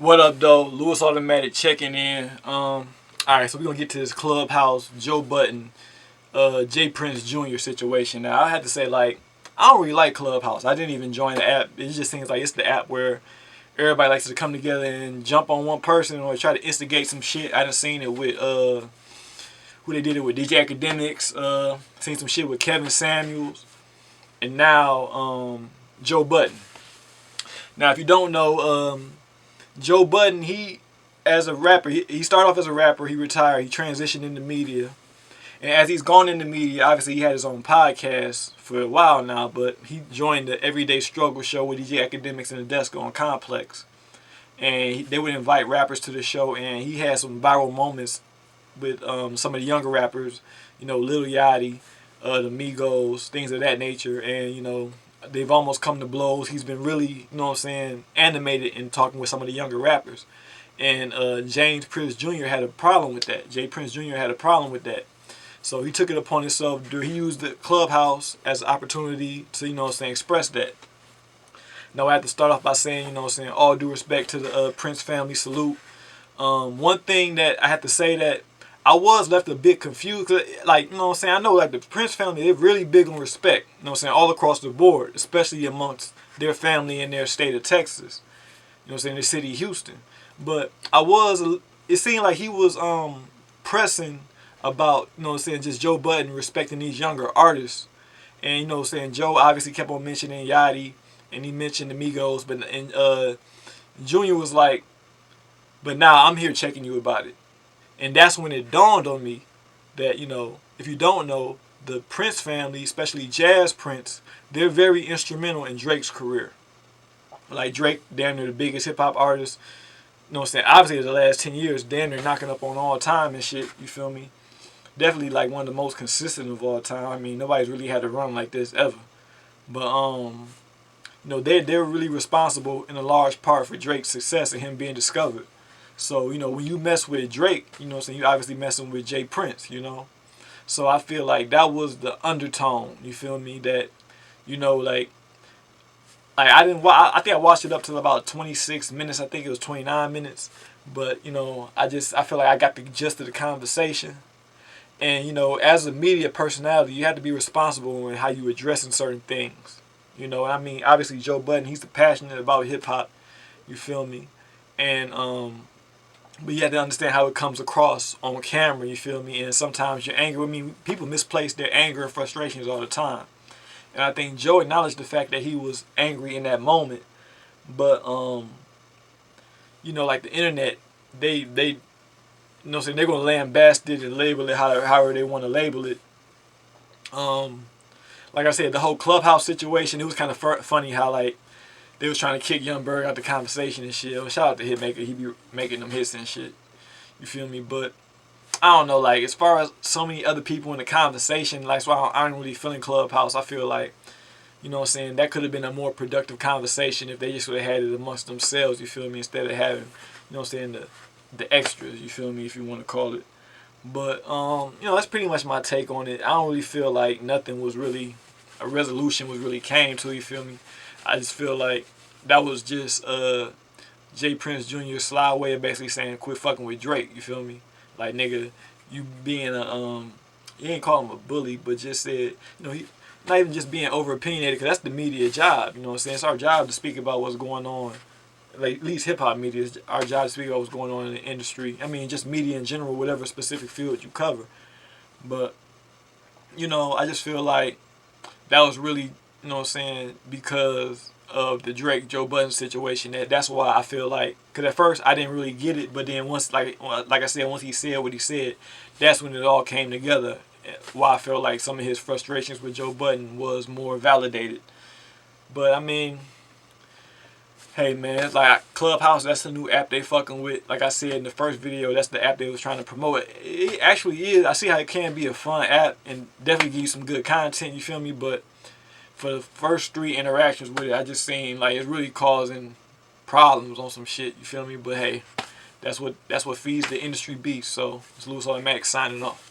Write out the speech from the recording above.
What up, though? Lewis Automatic checking in. Alright, so we're gonna get to this Clubhouse Joe Budden, J Prince Jr. situation. Now, I had to say, like, I don't really like Clubhouse. I didn't even join the app. It just seems like it's the app where everybody likes to come together and jump on one person or try to instigate some shit. I done seen it with who they did it with, DJ Academics. Seen some shit with Kevin Samuels, and now Joe Budden. Now, if you don't know, Joe Budden, he, as a rapper, he started off as a rapper, he retired, he transitioned into media. And as he's gone into media, obviously he had his own podcast for a while now, but he joined the Everyday Struggle show with DJ Academics and the Desk on Complex. And they would invite rappers to the show, and he had some viral moments with some of the younger rappers, you know, Lil Yachty, the Migos, things of that nature. And, you know, they've almost come to blows. He's been really, you know what I'm saying, animated in talking with some of the younger rappers. And James Prince Jr. had a problem with that. J Prince Jr. had a problem with that. So he took it upon himself. He used the Clubhouse as an opportunity to, you know what I'm saying, express that. Now, I have to start off by saying, you know what I'm saying, all due respect to the Prince family, salute. One thing that I have to say that I was left a bit confused, cause, like, you know what I'm saying, I know, like, the Prince family, they're really big on respect, you know what I'm saying, all across the board, especially amongst their family in their state of Texas, you know what I'm saying, the city of Houston. But it seemed like he was pressing about, you know what I'm saying, just Joe Budden respecting these younger artists. And, you know what I'm saying, Joe obviously kept on mentioning Yachty, and he mentioned the Migos, but Junior was like, but now I'm here checking you about it. And that's when it dawned on me that, you know, if you don't know, the Prince family, especially Jazz Prince, they're very instrumental in Drake's career. Like, Drake, damn near the biggest hip-hop artist, you know what I'm saying, obviously the last 10 years, damn near knocking up on all time and shit, you feel me? Definitely, like, one of the most consistent of all time. I mean, nobody's really had a run like this ever. But, you know, they're really responsible in a large part for Drake's success and him being discovered. So, you know, when you mess with Drake, you know what I'm saying, you obviously messing with J Prince, you know. So I feel like that was the undertone, you feel me, that, you know, like I think I watched it up to about 26 minutes. I think it was 29 minutes. But, you know, I feel like I got the gist of the conversation. And, you know, as a media personality, you have to be responsible in how you addressing certain things. You know, I mean, obviously Joe Budden, he's passionate about hip hop, you feel me? And but you have to understand how it comes across on camera, you feel me? And sometimes your anger, I mean, people misplace their anger and frustrations all the time. And I think Joe acknowledged the fact that he was angry in that moment. But, you know, like the internet, they you know what I'm saying, they're going to lambast it and label it however they want to label it. Like I said, the whole Clubhouse situation, it was kind of funny how, like, they was trying to kick Young Berg out the conversation and shit. Well, shout out to Hitmaker. He be making them hits and shit. You feel me? But I don't know, like, as far as so many other people in the conversation, like, so I don't really feeling Clubhouse. I feel like, you know what I'm saying, that could have been a more productive conversation if they just would have had it amongst themselves, you feel me, instead of having, you know what I'm saying, the extras, you feel me, if you want to call it. But, you know, that's pretty much my take on it. I don't really feel like nothing was really, a resolution was really came to, you feel me. I just feel like that was just J Prince Jr.'s sly way of basically saying quit fucking with Drake, you feel me? Like, nigga, you being a, you ain't call him a bully, but just said, you know, he not even just being over opinionated, because that's the media job, you know what I'm saying? It's our job to speak about what's going on, like, at least hip-hop media, it's our job to speak about what's going on in the industry. I mean, just media in general, whatever specific field you cover. But, you know, I just feel like that was really, you know what I'm saying, because of the Drake Joe Budden situation. That's why I feel like, because at first I didn't really get it, but then once, like I said, once he said what he said, that's when it all came together. Why I felt like some of his frustrations with Joe Budden was more validated. But I mean, hey man, it's like Clubhouse, that's the new app they fucking with. Like I said in the first video, that's the app they was trying to promote. It actually is. I see how it can be a fun app and definitely give you some good content, you feel me? But for the first 3 interactions with it, I just seen like it's really causing problems on some shit, you feel me? But hey, that's what feeds the industry beast. So it's Lewis Automatic signing off.